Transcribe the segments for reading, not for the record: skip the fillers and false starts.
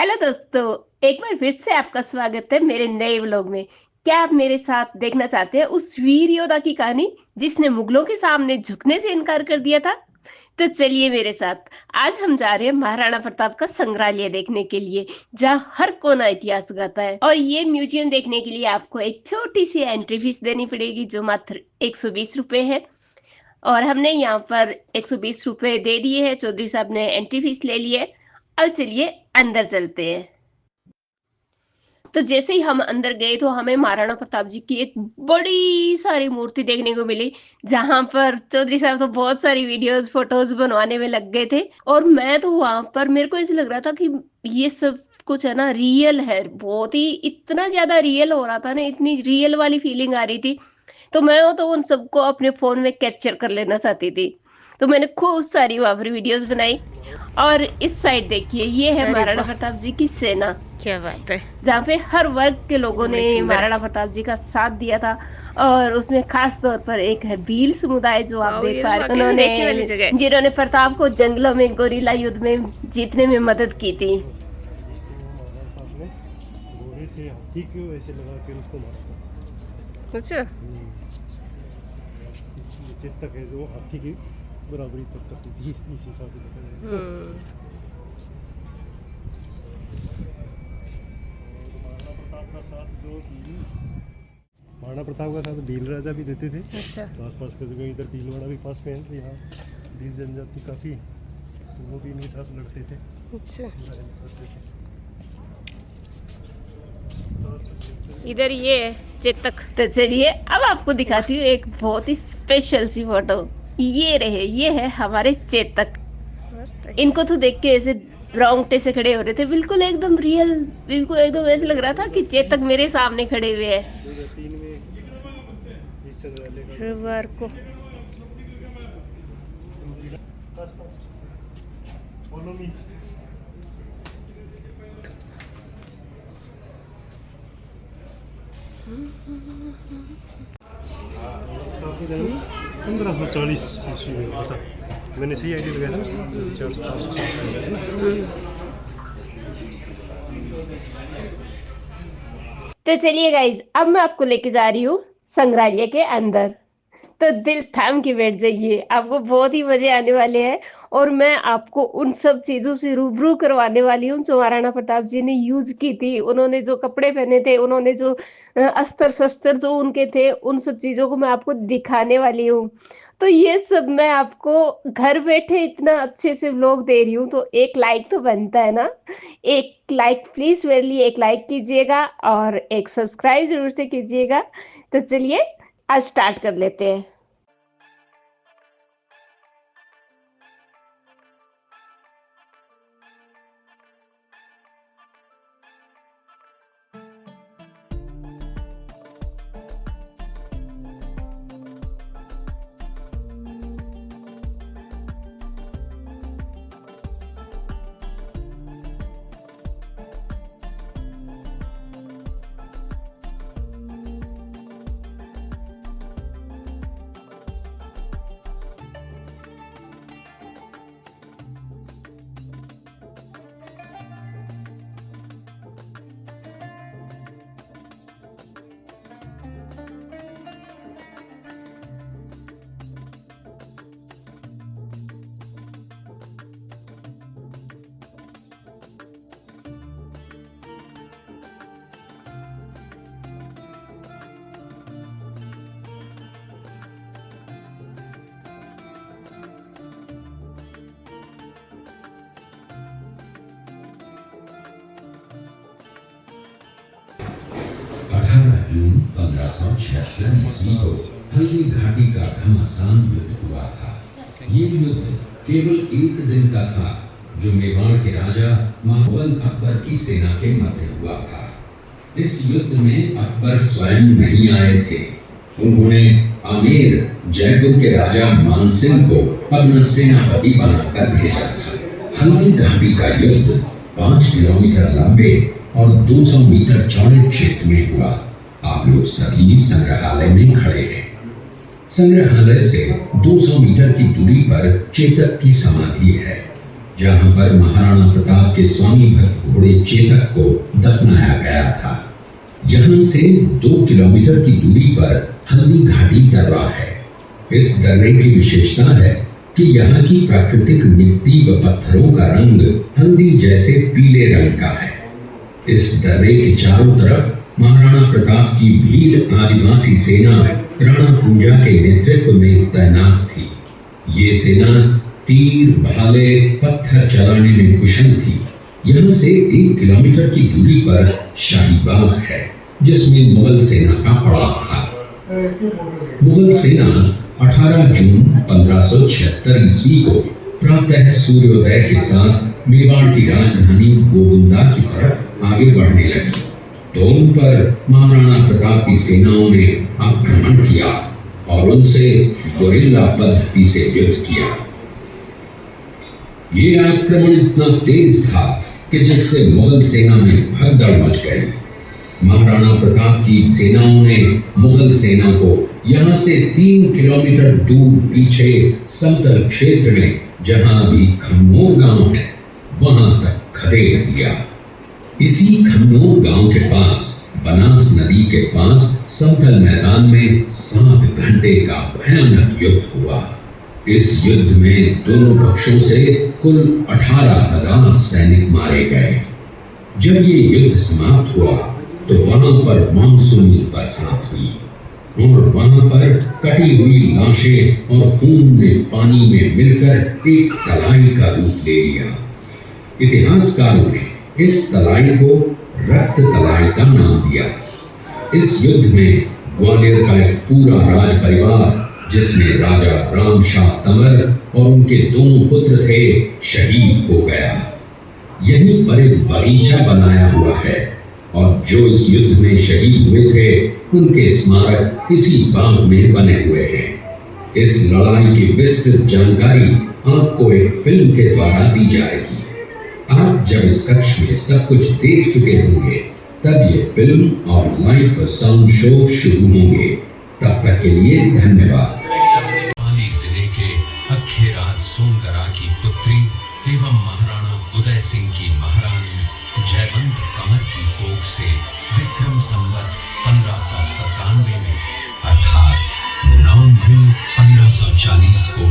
Hello दोस्तों, एक बार फिर से आपका स्वागत है मेरे नए व्लॉग में। क्या आप मेरे साथ देखना चाहते हैं उस वीर योद्धा की कहानी जिसने मुगलों के सामने झुकने से इनकार कर दिया था? तो चलिए मेरे साथ। आज हम जा रहे हैं महाराणा प्रताप का संग्रहालय देखने के लिए, जहाँ हर कोना इतिहास गाता है। और ये म्यूजियम देखने के लिए आपको एक छोटी सी एंट्री फीस देनी पड़ेगी, जो मात्र 120 रुपए है। और हमने यहाँ पर 120 रुपए दे दिए हैं, चौधरी साहब ने एंट्री फीस ले ली है। अब चलिए अंदर चलते हैं। तो जैसे ही हम अंदर गए तो हमें महाराणा प्रताप जी की एक बड़ी सारी मूर्ति देखने को मिली, जहां पर चौधरी साहब तो बहुत सारी वीडियोस फोटोज बनवाने में लग गए थे। और मैं तो वहां पर, मेरे को ऐसे लग रहा था कि ये सब कुछ है ना रियल है, बहुत ही इतना ज्यादा रियल हो रहा था ना, इतनी रियल वाली फीलिंग आ रही थी। तो मैं तो उन सबको अपने फोन में कैप्चर कर लेना चाहती थी। तो मैंने खूब सारी वहां पर वीडियोस बनाई। और इस साइड देखिए, ये है अरे महाराणा वाह, प्रताप जी की सेना, क्या बात है। जहाँ पे हर वर्ग के लोगों ने बड़ी सुंदर। महाराणा प्रताप जी का साथ दिया था। और उसमें खास तौर पर एक है भील समुदाय, जो आप वाह, देख ये पा तो रहे, वाकई में देखने वाली उन्होंने जगह है। जिन्होंने प्रताप को जंगलों में गोरिल्ला युद्ध में जीतने में मदद की थी। ने घोड़े से हाथी को ऐसे लगा के उसको मारा था। कुछ चेतक है जो हाथी की बराबरी तक करती थी, इस हिसाब से देखा जाए तो। महाराणा प्रताप का साथ भील राजा भी रहते थे। अच्छा। तो आसपास का जगह इधर भीलवाड़ा भी पास में है, तो यहाँ भील जनजाति काफ़ी, तो वो भी इनके साथ लड़ते थे। अच्छा, करते थे। इधर ये है चेतक। तो चलिए अब आपको दिखाती हूँ एक बहुत ही स्पेशल सी फोटो। ये रहे, ये है हमारे चेतक। मस्त है। इनको तो देख के ऐसे रोंगटे से खड़े हो रहे थे, बिल्कुल एकदम रियल, बिल्कुल एकदम ऐसे लग रहा था कि चेतक मेरे सामने खड़े हुए हैं। 2003 में इस संग्रहालय का रविवार को Follow me. काफी टाइम 1540 ईस्वी में हुआ था। मैंने सही आइडिया लगाया था, 400-500 तो चलिए गाइज, अब मैं आपको लेके जा रही हूँ संग्रहालय के अंदर। तो दिल थाम के बैठ जाइए, आपको बहुत ही मजे आने वाले हैं। और मैं आपको उन सब चीजों से रूबरू करवाने वाली हूँ जो महाराणा प्रताप जी ने यूज की थी। उन्होंने जो कपड़े पहने थे, उन्होंने जो अस्त्र शस्त्र जो उनके थे, उन सब चीजों को मैं आपको दिखाने वाली हूँ। तो ये सब मैं आपको घर बैठे इतना अच्छे से व्लॉग दे रही हूँ, तो एक लाइक तो बनता है ना। एक लाइक प्लीज मेरे लिए एक लाइक कीजिएगा, और एक सब्सक्राइब जरूर से कीजिएगा। तो चलिए आज स्टार्ट कर लेते हैं। जून 1576 ईस्वी को हल्दी घाटी का घमासान युद्ध हुआ था। ये युद्ध केवल एक दिन का था, जो मेवाड़ के राजा महबूब अकबर की सेना के मध्य हुआ था। इस युद्ध में अकबर स्वयं नहीं आए थे। उन्होंने आमेर जयपुर के राजा मानसिंह को अपना सेनापति बनाकर भेजा था। हल्दी घाटी का युद्ध 5 किलोमीटर लंबे और 200 मीटर चौड़े क्षेत्र में हुआ। आप लोग सभी संग्रहालय में खड़े हैं। संग्रहालय से 200 मीटर की दूरी पर चेतक की समाधि है, जहां पर महाराणा प्रताप के स्वामी भक्त घोड़े चेतक को दफनाया गया था। यहाँ से 2 किलोमीटर की दूरी पर हल्दी घाटी दर्रा है। इस दर्रे की विशेषता है कि यहाँ की प्राकृतिक मिट्टी व पत्थरों का रंग हल्दी जैसे पीले रंग का है। इस दर्रे के चारों तरफ महाराणा प्रताप की भील आदिवासी सेना राणा पूंजा के नेतृत्व में तैनात थी। ये सेना तीर, भाले, पत्थर चलाने में कुशल थी। यहाँ से 1 किलोमीटर की दूरी पर शाही बाग है, जिसमें मुगल सेना का पड़ाव था। मुगल सेना 18 जून 1576 ईस्वी को प्रातः सूर्योदय के साथ मेवाड़ की राजधानी गोविंदा की तरफ आगे बढ़ने लगी, तो उन पर महाराणा प्रताप की सेनाओं ने आक्रमण किया और उनसे गोरिल्ला पद्धति से युद्ध किया। ये आक्रमण इतना तेज था कि जिससे मुगल सेना में भगदड़ मच गई। महाराणा प्रताप की सेनाओं ने मुगल सेना को यहाँ से 3 किलोमीटर दूर पीछे समतल क्षेत्र में, जहां अभी खन्नौर गांव है, वहां तक खदेड़ दिया। इसी खन्नौर गांव के पास बनास नदी के पास समतल मैदान में 7 घंटे का भयानक युद्ध हुआ। इस युद्ध में दोनों पक्षों से कुल 18,000 सैनिक मारे गए। जब ये युद्ध समाप्त हुआ तो वहां पर मानसूनी बरसात हुई और वहां पर कटी हुई लाशें और खून ने पानी में मिलकर एक तलाई का रूप ले लिया। इतिहासकारों ने इस तलाई को रक्त तलाई का नाम दिया। इस युद्ध में ग्वालियर का एक पूरा राज परिवार, जिसमें राजा राम शाह तंवर और उनके 2 पुत्र थे, शहीद हो गया। यहीं पर एक बगीचा बनाया हुआ है और जो इस युद्ध में शहीद हुए थे उनके स्मारक इसी बाग में बने हुए हैं। इस लड़ाई की विस्तृत जानकारी आपको एक फिल्म के द्वारा दी जाएगी। आप जब इस कक्ष में सब कुछ देख चुके होंगे तब ये फिल्म और लाइव व साउंड शो शुरू होंगे। तब तक के लिए धन्यवाद। पाली जिले के अखेराज सोनगरा की पुत्री एवं महाराणा उदय सिंह की महारानी जयवंत कमर की कोख से विक्रम संवत 1597 में अर्थात 9 मई 1540 को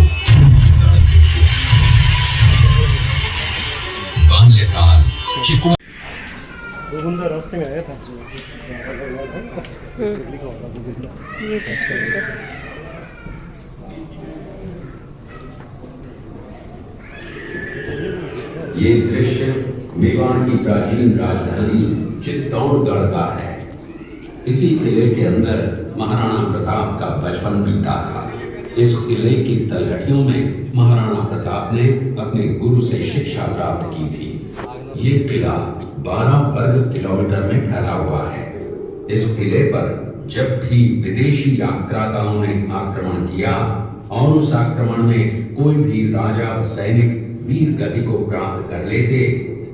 बाल्यकाल चिको गोविंदा रास्ते में आया था। लिखा होगा गोविंदा। ये दृश्य मेवाड़ की प्राचीन राजधानी चित्तौड़गढ़ का है। इसी किले के अंदर महाराणा प्रताप का बचपन बीता था। इस किले की तलहटियों में महाराणा प्रताप ने अपने गुरु से शिक्षा प्राप्त की थी। ये किला 12 वर्ग किलोमीटर में फैला हुआ है। इस किले पर जब भी विदेशी आक्राताओं ने आक्रमण किया और उस आक्रमण में कोई भी राजा व सैनिक वीर गति को प्राप्त कर लेते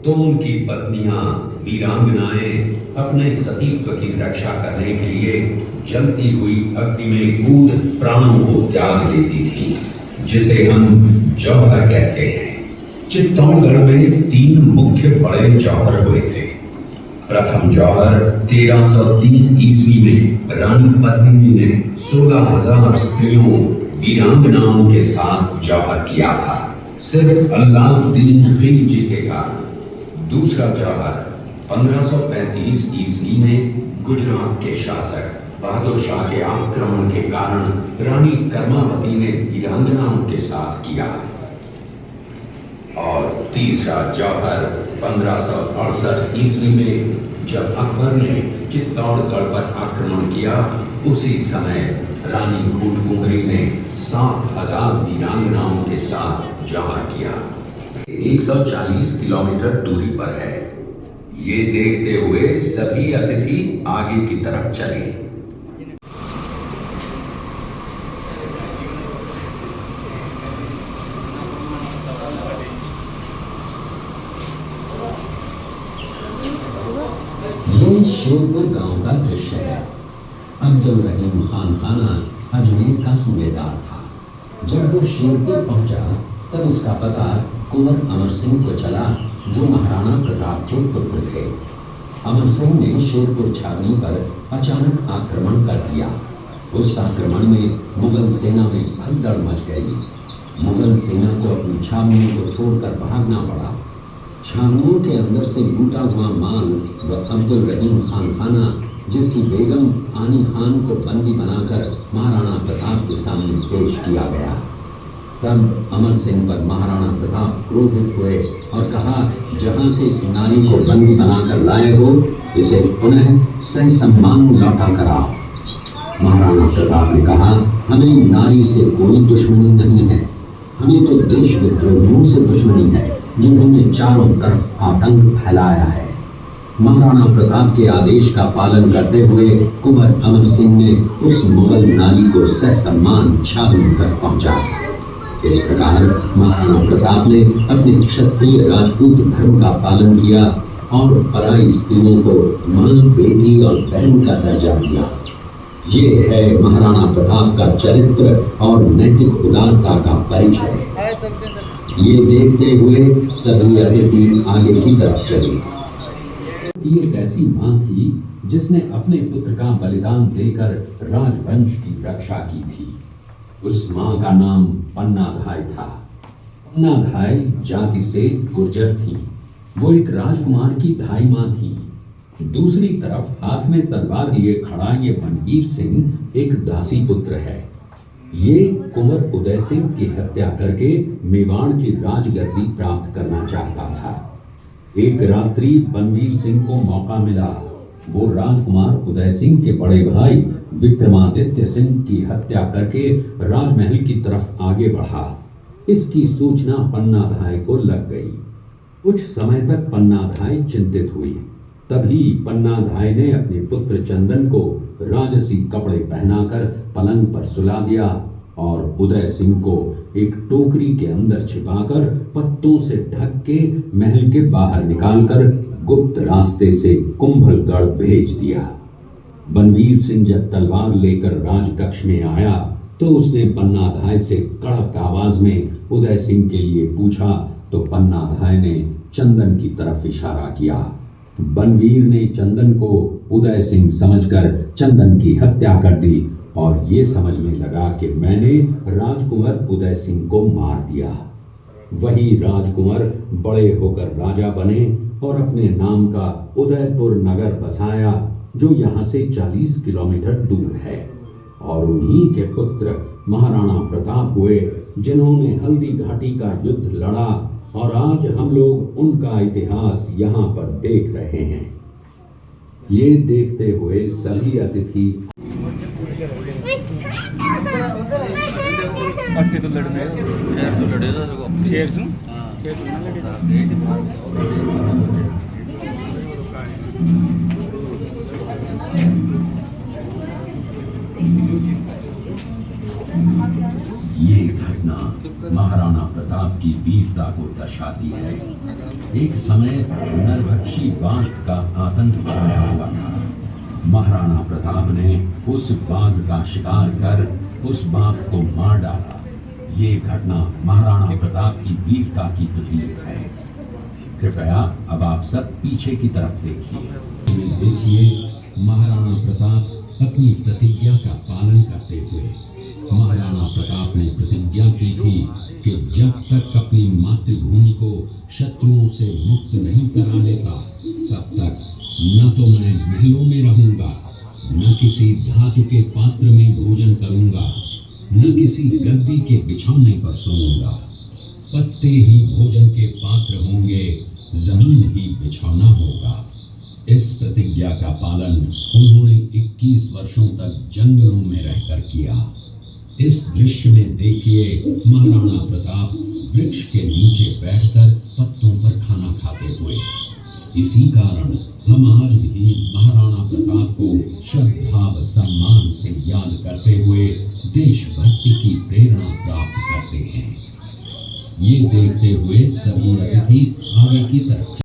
तो उनकी पत्नियां वीरांगनाएं अपने सतीत्व की रक्षा करने के लिए जलती हुई अग्नि में कूद प्राणों को त्याग देती थी, जिसे हम जौहर कहते हैं। चित्तौड़गढ़ में 3 मुख्य बड़े जौहर हुए थे। प्रथम जौहर 1303 ईस्वी में रानी पद्मिनी ने 16,000 स्त्रियों वीरांगनाओं के साथ जौहर किया था, सिर्फ अल्लाउद्दीन खिलजी के कारण। दूसरा जौहर 1535 ईस्वी में गुजरात के शासक बहादुर शाह के आक्रमण के कारण रानी कर्मावती ने वीरांगनाओं के साथ किया। और तीसरा जौहर 1568 ईस्वी में जब अकबर ने चित्तौड़गढ़ पर आक्रमण किया, उसी समय रानी घूटकुंगरी ने 7,000 वीरांगनाओं के साथ जौहर किया। 140 किलोमीटर दूरी पर है। ये देखते हुए सभी अतिथि आगे की तरफ चले। ये शेरपुर गांव का दृश्य है। अब्दुल रहीम खान खाना अजमेर का सूबेदार था। जब वो शेरपुर पहुंचा तब उसका पता कुंवर अमर सिंह को चला, जो महाराणा प्रताप के पुत्र थे। अमर सिंह ने शेरपुर छावनी पर अचानक आक्रमण कर दिया। उस आक्रमण में मुगल सेना में भगदड़ मच गई। मुगल सेना को अपनी छावनियों को छोड़कर भागना पड़ा। छावनियों के अंदर से लूटा हुआ माल व अब्दुल रहीम खान खाना, जिसकी बेगम आनी खान को बंदी बनाकर महाराणा प्रताप के सामने पेश किया गया। तब अमर सिंह पर महाराणा प्रताप क्रोधित हुए और कहा, जहां से इस नारी को बंदी बनाकर लाए हो, इसे पुनः सही सम्मान लौटा कराओ। महाराणा प्रताप ने कहा, हमें नारी से कोई दुश्मनी नहीं है, हमें तो देश विद्रोहियों से दुश्मनी है, जिन्होंने चारों तरफ आतंक फैलाया है। महाराणा प्रताप के आदेश का पालन करते हुए कुंवर अमर सिंह ने उस मुगल नारी को ससम्मान छावनी तक पहुंचा। इस प्रकार महाराणा प्रताप ने अपने क्षत्रिय राजपूत धर्म का पालन किया और पराई स्त्रियों को मां, बेटी और बहन का दर्जा दिया। ये है महाराणा प्रताप का चरित्र और नैतिक उदारता का परिचय। ये देखते हुए सभी अतिथि आगे की तरफ चले। ये एक ऐसी मां थी जिसने अपने पुत्र का बलिदान देकर राजवंश की रक्षा की थी। उस मां का नाम पन्नाधाय था। पन्नाधाय जाति से गुर्जर थी। वो एक राजकुमार की धाई मां थी। दूसरी तरफ हाथ में तलवार लिए खड़ा ये बनवीर सिंह एक दासी पुत्र है। ये कुंवर उदय सिंह की हत्या करके मेवाड़ की राजगद्दी प्राप्त करना चाहता था। एक रात्रि बनवीर सिंह को मौका मिला। वो राजकुमार उदय सिंह के बड़े भाई विक्रमादित्य सिंह की हत्या करके राजमहल की तरफ आगे बढ़ा। इसकी सूचना पन्नाधाय को लग गई। कुछ समय तक पन्नाधाय चिंतित हुई। तभी पन्नाधाय ने अपने पुत्र चंदन को राजसी कपड़े पहनाकर पलंग पर सुला दिया और उदय सिंह को एक टोकरी के अंदर छिपाकर पत्तों से ढक के महल के बाहर निकालकर गुप्त रास्ते से कुंभलगढ़ भेज दिया। बनवीर सिंह जब तलवार लेकर राजकक्ष में आया तो उसने पन्नाधाय से कड़क आवाज में उदय सिंह के लिए पूछा, तो पन्नाधाय ने चंदन की तरफ इशारा किया। बनवीर ने चंदन को उदय सिंह समझकर चंदन की हत्या कर दी और ये समझने लगा कि मैंने राजकुंवर उदय सिंह को मार दिया। वही राजकुंवर बड़े होकर राजा बने और अपने नाम का उदयपुर नगर बसाया, जो यहाँ से 40 किलोमीटर दूर है। और उन्हीं के पुत्र महाराणा प्रताप हुए, जिन्होंने हल्दी घाटी का युद्ध लड़ा और आज हम लोग उनका इतिहास यहाँ पर देख रहे हैं। ये देखते हुए सभी अतिथि ये घटना महाराणा प्रताप की वीरता को दर्शाती है। एक समय नरभक्षी बाघ का आतंक छाया हुआ था। महाराणा प्रताप ने उस बाघ का शिकार कर उस बाघ को मार डाला। ये घटना महाराणा प्रताप की वीरता की प्रतीक है। कृपया अब आप सब पीछे की तरफ देखिए महाराणा प्रताप अपनी प्रतिज्ञा का पालन करते हुए। महाराणा प्रताप ने प्रतिज्ञा की थी कि जब तक अपनी मातृभूमि को शत्रुओं से मुक्त नहीं करा लेता, तब तक न तो मैं महलों में रहूंगा, न किसी धातु के पात्र में भोजन करूंगा, न किसी गद्दी के बिछौने पर सोऊंगा। पत्ते ही भोजन के पात्र होंगे, जमीन ही बिछौना होगा। इस प्रतिज्ञा का पालन उन्होंने 21 वर्षों तक जंगलों में रहकर किया। इस दृश्य में देखिए महाराणा प्रताप वृक्ष के नीचे बैठकर पत्तों पर खाना खाते हुए। इसी कारण हम आज भी महाराणा प्रताप को श्रद्धा व सम्मान से याद करते हुए देशभक्ति की प्रेरणा प्राप्त करते हैं। ये देखते हुए सभी अतिथि आगे की तरफ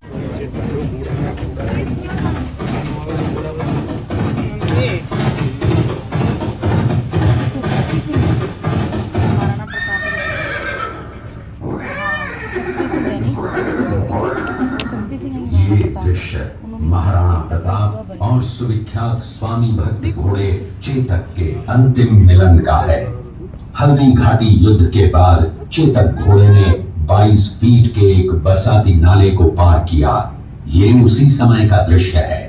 महाराणा प्रताप और सुविख्यात स्वामी भक्त घोड़े चेतक के अंतिम मिलन का है। हल्दी घाटी युद्ध के बाद चेतक घोड़े ने 22 फीट के एक बरसाती नाले को पार किया। ये उसी समय का दृश्य है।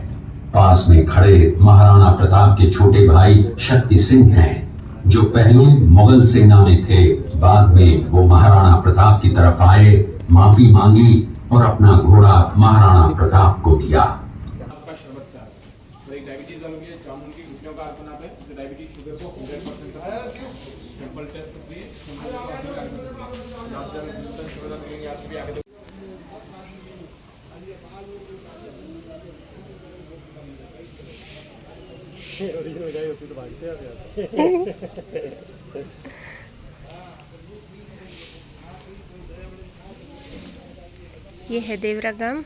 पास में खड़े महाराणा प्रताप के छोटे भाई शक्ति सिंह हैं, जो पहले मुगल सेना में थे। बाद में वो महाराणा प्रताप की तरफ आए, माफी मांगी और अपना घोड़ा महाराणा प्रताप को दिया। आपका शरबत का तो एक डायबिटीज वालों के जामुन की गुठलियों का आसन आप है जो डायबिटीज शुगर को 100% का सिंपल टेस्ट होती है। आप भी आगे ओरिजिनल गाय होती तो भागते हैं। ये है देवरा गांव।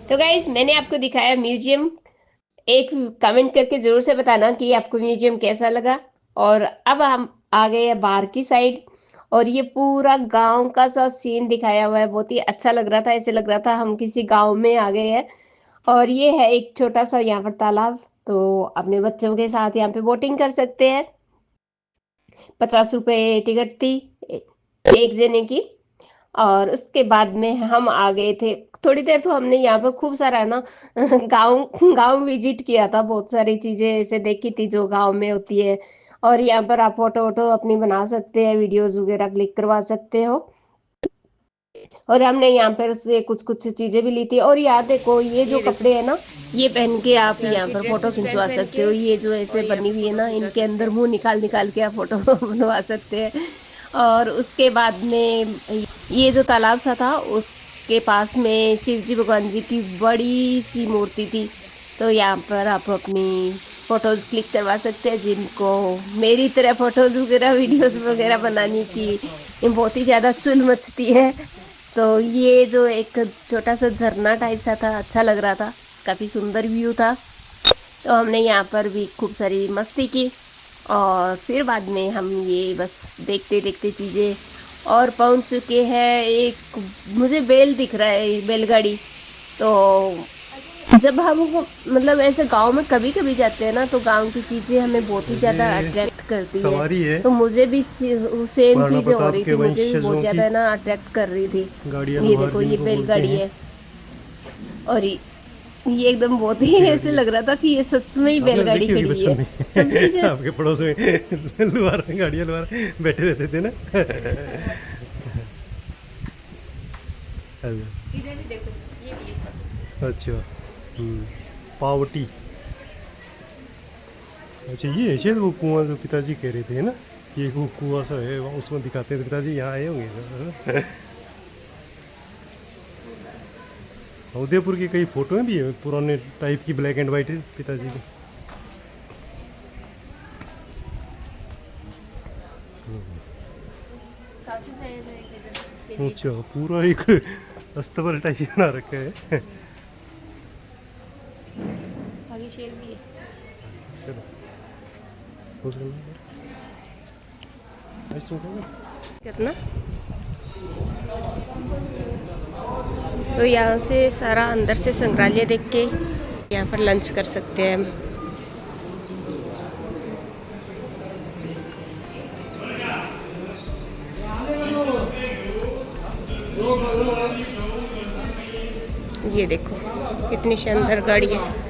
तो गाइज मैंने आपको दिखाया म्यूजियम। एक कमेंट करके जरूर से बताना कि आपको म्यूजियम कैसा लगा। और अब हम आ गए हैं बाहर की साइड और ये पूरा गांव का सा सीन दिखाया हुआ है। बहुत ही अच्छा लग रहा था, ऐसे लग रहा था हम किसी गांव में आ गए हैं। और ये है एक छोटा सा यहाँ पर तालाब, तो अपने बच्चों के साथ यहाँ पे बोटिंग कर सकते हैं। 50 रुपए टिकट थी एक जने की। और उसके बाद में हम आ गए थे। थोड़ी देर तो हमने यहाँ पर खूब सारा है ना गांव विजिट किया था। बहुत सारी चीजें ऐसे देखी थी जो गांव में होती है। और यहाँ पर आप फोटो वोटो अपनी बना सकते हैं, वीडियोस वगैरह क्लिक करवा सकते हो। और हमने यहाँ पर से कुछ कुछ चीजें भी ली थी। और याद देखो ये जो कपड़े है ना, ये पहन के आप यहाँ पर फोटो खिंचवा सकते हो। ये जो ऐसे बनी हुई है ना, इनके अंदर मुंह निकाल निकाल के आप फोटो बनवा सकते हैं। और उसके बाद में ये जो तालाब सा था उसके पास में शिव जी भगवान जी की बड़ी सी मूर्ति थी। तो यहाँ पर आप अपनी फोटोज क्लिक करवा सकते हैं। जिनको मेरी तरह फोटोज वगैरह वीडियोस वगैरह बनाने की बहुत ही ज़्यादा चुल मचती है। तो ये जो एक छोटा सा झरना टाइप सा था, अच्छा लग रहा था, काफ़ी सुंदर व्यू था। तो हमने यहाँ पर भी खूब सारी मस्ती की। और फिर बाद में हम ये बस देखते देखते चीज़ें और पहुँच चुके हैं। एक मुझे बेल दिख रहा है, बैलगाड़ी। तो जब हम मतलब ऐसे गांव में कभी कभी जाते हैं ना, तो गांव की चीज़ें हमें बहुत ही ज़्यादा अट्रैक्ट करती है। तो मुझे भी सेम चीज़ें हो रही थी, मुझे भी बहुत ज़्यादा ना अट्रैक्ट कर रही थी। ये देखो ये बैलगाड़ी है। और ये एकदम बहुत ही ऐसे लग रहा था कि ये सच में ही बैलगाड़ी खड़ी है। सब चीजें आपके पड़ोस में लुहार गाड़ियाँ लुहार बैठे रहते थे ना। इधर भी देखो, ये भी है। अच्छा पावटी। अच्छा ये शायद वो कुआं जो पिताजी कह रहे थे ना, ये वो कुआं सा है, उसमें दिखाते हैं पिताजी यहाँ आए होंगे। उदयपुर की कई फोटोएं भी है पुराने टाइप की, ब्लैक एंड वाइट पिताजी की। अच्छा पूरा एक अस्तबल टाइप बना रखा है। आगे शेर भी है। कितना तो यहाँ से सारा अंदर से संग्रहालय देख के यहाँ पर लंच कर सकते हैं हम। ये देखो कितनी शानदार गाड़ी है।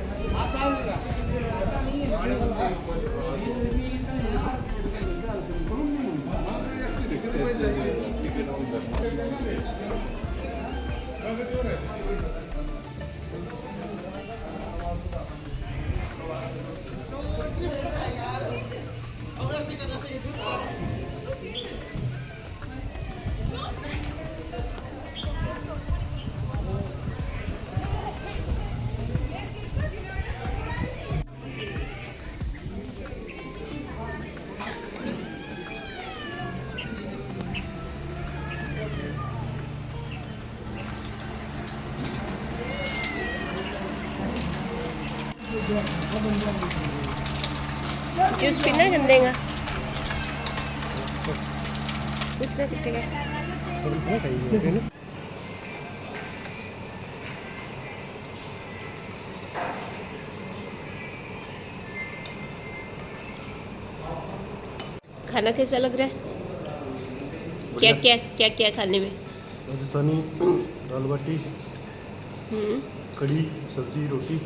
जूस पीना है गंदेगा कुछ ना कितने का कभी खाना खाइए ना। खाना कैसा लग रहा है? क्या क्या क्या क्या खाने में? राजस्थानी दाल बाटी, कड़ी, सब्जी, रोटी।